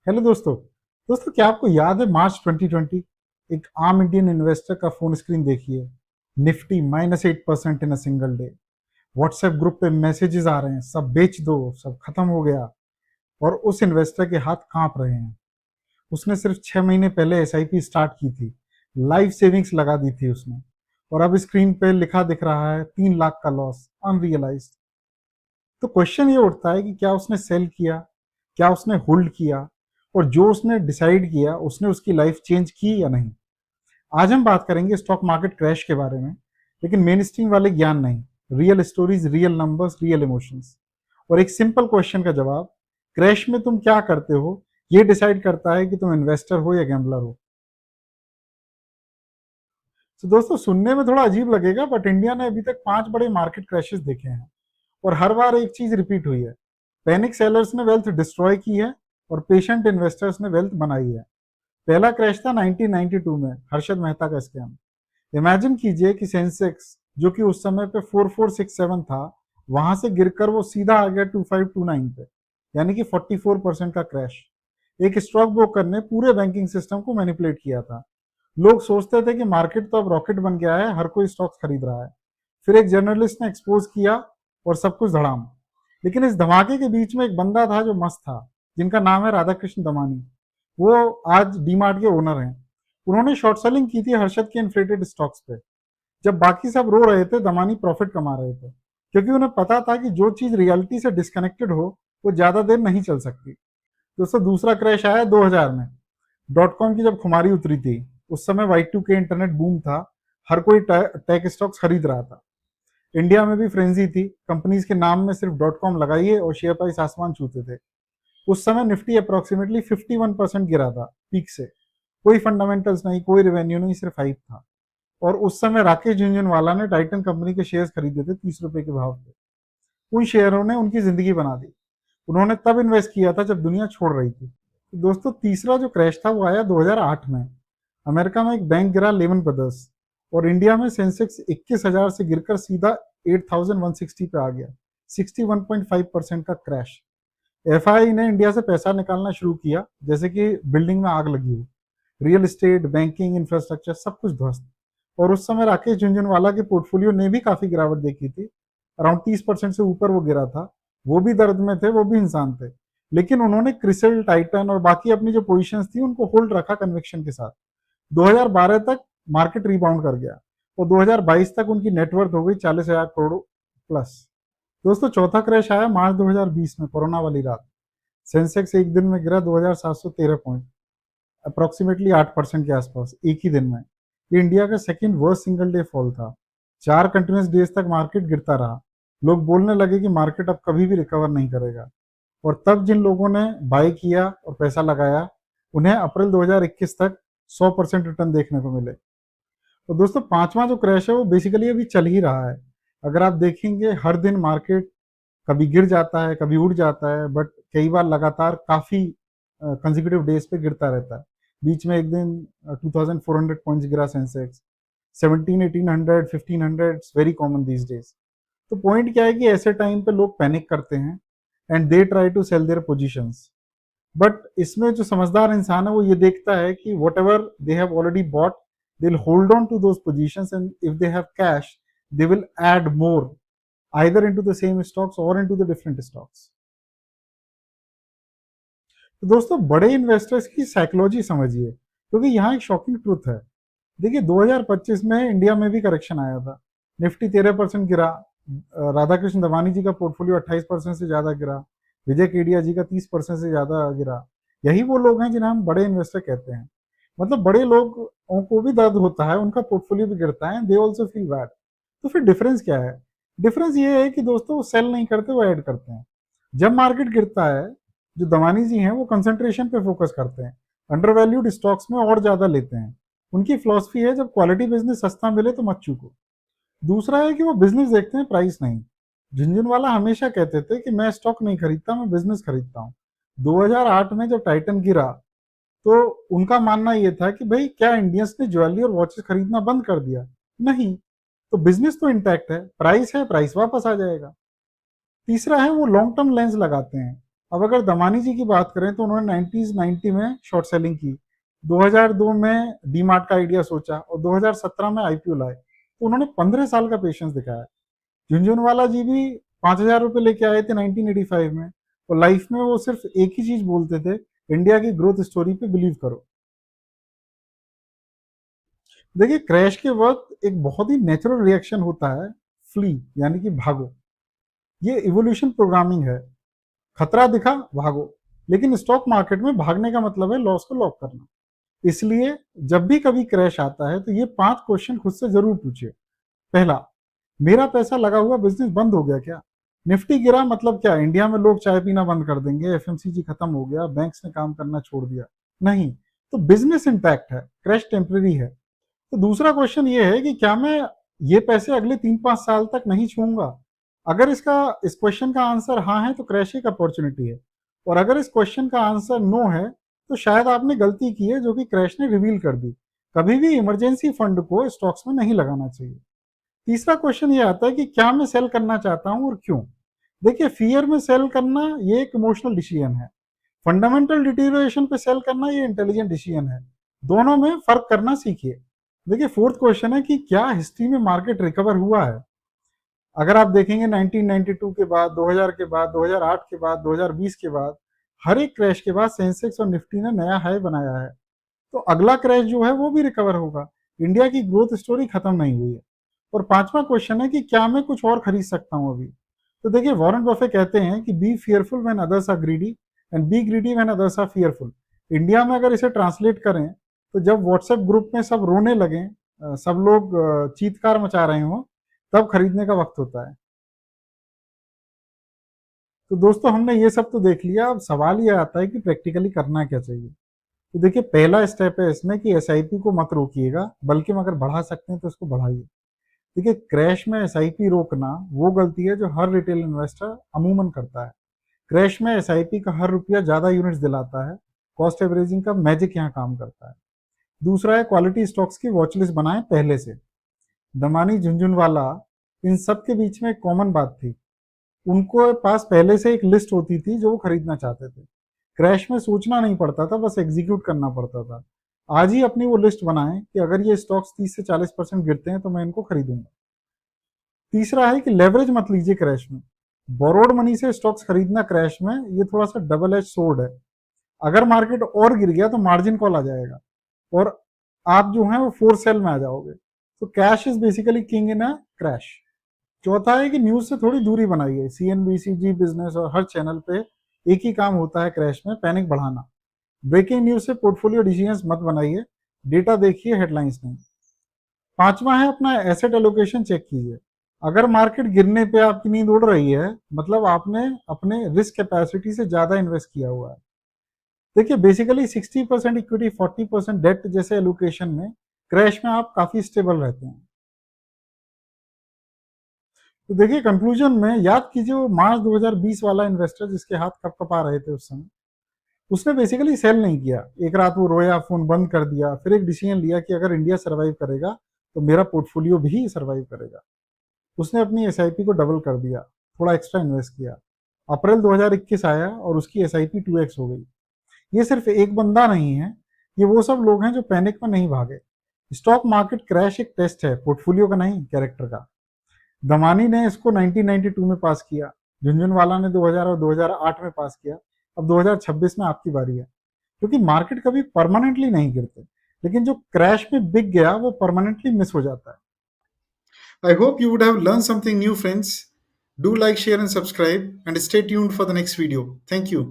Hello दोस्तों। क्या आपको याद है मार्च 2020 एक आम इंडियन इन्वेस्टर का फोन स्क्रीन देखिए। Nifty -8% in a single day. WhatsApp group पे मैसेजेस आ रहे हैं, सब बेच दो, सब खत्म हो गया। और उस इन्वेस्टर के हाथ कांप रहे हैं। उसने सिर्फ 6 महीने पहले एसआईपी स्टार्ट की थी, लाइफ सेविंग्स लगा दी थी उसने, और अब स्क्रीन पे लिखा दिख रहा है 3 लाख का लॉस अनरियलाइज्ड। तो क्वेश्चन ये उठता है कि क्या उसने सेल किया, क्या उसने होल्ड किया, और जो उसने डिसाइड किया उसने उसकी लाइफ चेंज की या नहीं। आज हम बात करेंगे स्टॉक मार्केट क्रैश के बारे में, लेकिन मेन स्ट्रीम वाले ज्ञान नहीं। Real stories, real numbers, real emotions, और एक सिंपल क्वेश्चन का जवाब। क्रैश में तुम क्या करते हो, ये डिसाइड करता है कि तुम इन्वेस्टर हो या गैम्बलर हो। तो दोस्तों, सुनने में थोड़ा अजीब लगेगा, बट इंडिया ने अभी तक 5 बड़े मार्केट क्रैशेस देखे हैं, और हर बार एक चीज रिपीट हुई है। पैनिक सेलर्स ने वेल्थ डिस्ट्रॉय की है, और पेशेंट इन्वेस्टर्स ने वेल्थ बनाई है। पहला क्रैश था 1992 में, हर्षद मेहता का स्कैम। इमेजिन कीजिए कि सेंसेक्स, जो कि उस समय पे 4467 था, वहां से गिरकर वो सीधा आ गया 2529 पे, यानी कि 44% का क्रैश। एक स्टॉक ब्रोकर ने पूरे बैंकिंग सिस्टम को मैनिपुलेट किया था। लोग सोचते थे कि मार्केट तो अब रॉकेट बन गया है, हर कोई स्टॉक्स खरीद रहा है। फिर एक जर्नलिस्ट ने एक्सपोज किया, और सब कुछ धड़ाम। लेकिन इस धमाके के बीच में एक बंदा था जो मस्त था, जिनका नाम है राधाकृष्ण दमानी। वो आज डीमार्ट के ओनर हैं। उन्होंने शॉर्ट सेलिंग की थी हर्षद के इन्फ्लेटेड स्टॉक्स पे। जब बाकी सब रो रहे थे, दमानी प्रॉफिट कमा रहे थे, क्योंकि उन्हें पता था कि जो चीज रियलिटी से डिस्कनेक्टेड हो वो ज्यादा देर नहीं चल सकती। दोस्तों, दूसरा क्रैश आया 2000 में। डॉट कॉम की जब खुमारी उतरी थी, उस समय Y2K इंटरनेट बूम था। हर कोई टेक स्टॉक्स खरीद रहा था। इंडिया में भी फ्रेंजी थी, कंपनीज के नाम में सिर्फ डॉट कॉम लगाइए और शेयर प्राइस आसमान छूते थे। उस समय निफ्टी अप्रोक्सीमेटली 51% गिरा था पीक से। कोई फंडामेंटल्स नहीं, कोई रेवेन्यू नहीं, सिर्फ हाइप था। और उस समय राकेश झुनझुनवाला ने टाइटन कंपनी के शेयर्स खरीदे थे 30 रुपए के भाव पे। उन शेयरों ने उनकी जिंदगी बना दी। उन्होंने तब इन्वेस्ट किया था जब दुनिया छोड़ रही थी। तो दोस्तों, तीसरा जो क्रैश था वो आया 2008 में। अमेरिका में एक बैंक गिरा, लेमन ब्रदर्स। और इंडिया में सेंसेक्स 21,000 से गिरकर सीधा 8,160 पे आ गया। 61.5% का क्रैश। एफआई ने इंडिया से पैसा निकालना शुरू किया, जैसे कि बिल्डिंग में आग लगी हो। रियल एस्टेट, बैंकिंग, इंफ्रास्ट्रक्चर, सब कुछ ध्वस्त। और उस समय राकेश झुनझुनवाला के पोर्टफोलियो ने भी काफी गिरावट देखी थी। अराउंड 30% से ऊपर वो गिरा था। वो भी दर्द में थे, वो भी इंसान थे। लेकिन उन्होंने क्रिसिल, टाइटन और बाकी अपनी जो पोजीशंस थी उनको होल्ड रखा कन्विक्शन के साथ। 2012 तक मार्केट रिबाउंड कर गया, और 2022 तक उनकी नेटवर्थ हो गई 40,000 करोड़ प्लस। दोस्तों, चौथा क्रैश आया मार्च 2020 में, कोरोना वाली रात। सेंसेक्स एक दिन में गिरा 2713 पॉइंट, अप्रोक्सीमेटली 8% के आसपास एक ही दिन में। ये इंडिया का second worst single day fall था। 4 कंटिन्यूस डेज तक मार्केट गिरता रहा। लोग बोलने लगे कि मार्केट अब कभी भी रिकवर नहीं करेगा। और तब जिन लोगों ने बाय किया और पैसा लगाया, उन्हें अप्रैल 2021 तक 100% रिटर्न देखने को मिले। तो दोस्तों, पांचवा जो क्रैश है वो बेसिकली अभी चल ही रहा है। अगर आप देखेंगे, हर दिन मार्केट कभी गिर जाता है, कभी उड़ जाता है, बट कई बार लगातार काफी कंसेक्यूटिव डेज पे गिरता रहता है। बीच में एक दिन 2400 पॉइंट्स गिरा Sensex. 17, 1800, 1500 very common these days. तो पॉइंट क्या है कि ऐसे टाइम पे लोग पैनिक करते हैं, and they try to sell their positions. But इसमें जो समझदार इंसान है वो ये देखता है कि whatever they have already bought, they will hold on to those positions, and if they have cash, they will add more, either into the same stocks or into the different stocks। तो दोस्तों, बड़े investors की psychology समझिए, क्योंकि यहाँ एक shocking truth है। देखिए, 2025 में इंडिया में भी करेक्शन आया था। निफ्टी 13% गिरा। राधाकृष्ण दमानी जी का पोर्टफोलियो 28% से ज्यादा गिरा। विजय केडिया जी का 30% से ज्यादा गिरा। यही वो लोग हैं जिन्हें हम बड़े इन्वेस्टर कहते हैं। मतलब बड़े लोगों को भी दर्द होता है, उनका पोर्टफोलियो भी गिरता है, दे ऑल्सो फील बैड। तो फिर डिफरेंस क्या है? डिफरेंस ये है कि दोस्तों, वो सेल नहीं करते, वो ऐड करते हैं। जब मार्केट गिरता है, जो दमानी जी हैं वो कंसंट्रेशन पे फोकस करते हैं, अंडर वैल्यूड स्टॉक्स में और ज्यादा लेते हैं। उनकी फिलॉसफी है, जब क्वालिटी बिजनेस सस्ता मिले तो मत चूको। दूसरा है कि वो बिजनेस देखते हैं, प्राइस नहीं। झुनझुनवाला हमेशा कहते थे कि मैं स्टॉक नहीं खरीदता, मैं बिजनेस खरीदता हूँ। 2008 में जब टाइटन गिरा, तो उनका मानना ये था कि भाई, क्या इंडियंस ने ज्वेलरी और वॉचेस खरीदना बंद कर दिया? नहीं। तो बिजनेस तो इंटैक्ट है, प्राइस वापस आ जाएगा। तीसरा है, वो लॉन्ग टर्म लेंस लगाते हैं। अब अगर दमानी जी की बात करें तो उन्होंने 90 में शॉर्ट सेलिंग की, 2002 में डीमार्ट का आइडिया सोचा और 2017 में आईपीओ लाए, तो उन्होंने 15 साल का पेशेंस दिखाया। झुनझुनवाला जी भी 5,000 रुपए लेके आए थे 1985 में, और लाइफ में वो सिर्फ एक ही चीज बोलते थे, इंडिया की ग्रोथ स्टोरी पे बिलीव करो। देखिए, क्रैश के वक्त एक बहुत ही नेचुरल रिएक्शन होता है, फ्ली यानी कि भागो। ये इवोल्यूशन प्रोग्रामिंग है। खतरा दिखा, भागो। लेकिन स्टॉक मार्केट में भागने का मतलब है लॉस को लॉक करना। इसलिए जब भी कभी क्रैश आता है तो ये 5 क्वेश्चन खुद से जरूर पूछिए। पहला, मेरा पैसा लगा हुआ बिजनेस बंद हो गया क्या? निफ्टी गिरा मतलब क्या, इंडिया में लोग चाय पीना बंद कर देंगे, एफएमसीजी खत्म हो गया, बैंक्स ने काम करना छोड़ दिया? नहीं, तो बिजनेस इंटैक्ट है, क्रैश टेम्परेरी है। तो दूसरा क्वेश्चन ये है कि क्या मैं ये पैसे अगले 3-5 साल तक नहीं छूऊंगा? अगर इस क्वेश्चन का आंसर हाँ है तो क्रैश एक अपॉर्चुनिटी है, और अगर इस क्वेश्चन का आंसर नो है तो शायद आपने गलती की है जो कि क्रैश ने रिवील कर दी। कभी भी इमरजेंसी फंड को स्टॉक्स में नहीं लगाना चाहिए। तीसरा क्वेश्चन ये आता है कि क्या मैं सेल करना चाहता हूं और क्यों? देखिए, फियर में सेल करना ये एक इमोशनल डिसीजन है, फंडामेंटल डिटीरियोरेशन पे सेल करना ये इंटेलिजेंट डिसीजन है। दोनों में फर्क करना सीखिए। देखिए, फोर्थ क्वेश्चन है कि क्या हिस्ट्री में मार्केट रिकवर हुआ है? अगर आप देखेंगे 1992 के बाद, 2000 के बाद, 2008 के बाद, 2020 के बाद, हर एक क्रैश के बाद सेंसेक्स और निफ्टी ने नया हाई बनाया है। तो अगला क्रैश जो है वो भी रिकवर होगा। इंडिया की ग्रोथ स्टोरी खत्म नहीं हुई है। और पांचवा क्वेश्चन है कि क्या मैं कुछ और खरीद सकता हूं अभी? तो देखिए, वॉरेन बफे कहते हैं कि be fearful when others are greedy and be greedy when others are fearful. India में अगर इसे ट्रांसलेट करें तो जब व्हाट्सएप ग्रुप में सब रोने लगे, सब लोग चीत्कार मचा रहे हो, तब खरीदने का वक्त होता है। तो दोस्तों, हमने ये सब तो देख लिया, अब सवाल ये आता है कि प्रैक्टिकली करना क्या चाहिए। तो देखिए, पहला स्टेप है इसमें कि एसआईपी को मत रोकिएगा, बल्कि अगर बढ़ा सकते हैं तो इसको बढ़ाइए। देखिए, क्रैश में एसआईपी रोकना वो गलती है जो हर रिटेल इन्वेस्टर अमूमन करता है। क्रैश में एसआईपी का हर रुपया ज्यादा यूनिट्स दिलाता है। कॉस्ट एवरेजिंग का मैजिक यहाँ काम करता है। दूसरा है क्वालिटी स्टॉक्स की वॉचलिस्ट बनाएं पहले से। दमानी, झुनझुनवाला, इन सब के बीच में एक कॉमन बात थी, उनको पास पहले से एक लिस्ट होती थी जो वो खरीदना चाहते थे। क्रैश में सोचना नहीं पड़ता था, बस एग्जीक्यूट करना पड़ता था। आज ही अपनी वो लिस्ट बनाएं कि अगर ये स्टॉक्स 30 से 40% गिरते हैं तो मैं इनको खरीदूंगा। तीसरा है कि लेवरेज मत लीजिए क्रैश में। बोरोड मनी से स्टॉक्स खरीदना क्रैश में ये थोड़ा सा डबल एज सोर्ड है। अगर मार्केट और गिर गया तो मार्जिन कॉल आ जाएगा और आप जो है वो फोर सेल में आ जाओगे। तो cash is basically king in a crash. चौथा है कि न्यूज से थोड़ी दूरी बनाइए। सीएनबीसी, जी बिजनेस और हर चैनल पे एक ही काम होता है क्रैश में, पैनिक बढ़ाना। ब्रेकिंग न्यूज से पोर्टफोलियो डिसीजंस मत बनाइए, डेटा देखिए, हेडलाइंस नहीं। पांचवा है अपना एसेट एलोकेशन चेक कीजिए। अगर मार्केट गिरने पे आपकी नींद उड़ रही है, मतलब आपने अपने रिस्क कैपेसिटी से ज्यादा इन्वेस्ट किया हुआ है। देखिए, बेसिकली 60% इक्विटी, 40% डेट जैसे एलोकेशन में क्रैश में आप काफी स्टेबल रहते हैं। तो देखिए, कंक्लूजन में याद कीजिए वो मार्च 2020 वाला इन्वेस्टर जिसके हाथ कप कपा रहे थे उस समय, उसने बेसिकली सेल नहीं किया। एक रात वो रोया, फोन बंद कर दिया, फिर एक डिसीजन लिया कि अगर इंडिया सर्वाइव करेगा तो मेरा पोर्टफोलियो भी सर्वाइव करेगा। उसने अपनी एसआईपी को डबल कर दिया, थोड़ा एक्स्ट्रा इन्वेस्ट किया। अप्रैल 2021 आया और उसकी एसआईपी 2x हो गई। ये सिर्फ एक बंदा नहीं है, ये वो सब लोग हैं जो पैनिक में नहीं भागे। स्टॉक मार्केट क्रैश एक टेस्ट है, पोर्टफोलियो का नहीं, कैरेक्टर का। दमानी ने इसको 1992 में पास किया, झुनझुनवाला ने 2000 और 2008 में पास किया। अब 2026 में आपकी बारी है। क्योंकि मार्केट कभी परमानेंटली नहीं गिरते, लेकिन जो क्रैश में बिक गया वो परमानेंटली मिस हो जाता है। I hope you would have learned something new, friends. Do like, share, and subscribe, and stay tuned for the next video. Thank you.